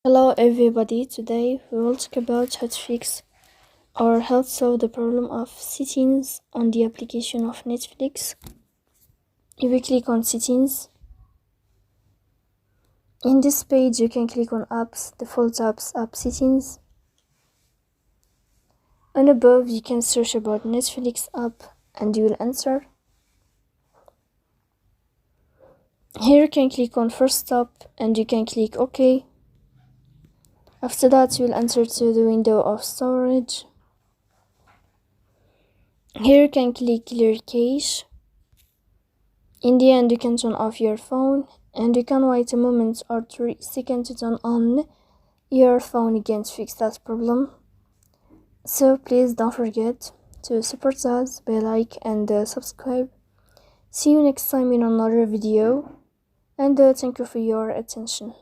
Hello everybody, today we will talk about how to fix or help solve the problem of settings on the application of Netflix. If you click on settings, in this page you can click on apps, default apps, app settings, and above you can search about Netflix app and you will answer. Here you can click on first stop and you can click OK. After that you will enter to the window of storage. Here you can click clear cache. In the end you can turn off your phone and you can wait a moment or 3 seconds to turn on your phone again to fix that problem. So please don't forget to support us by like and subscribe. See you next time in another video and thank you for your attention.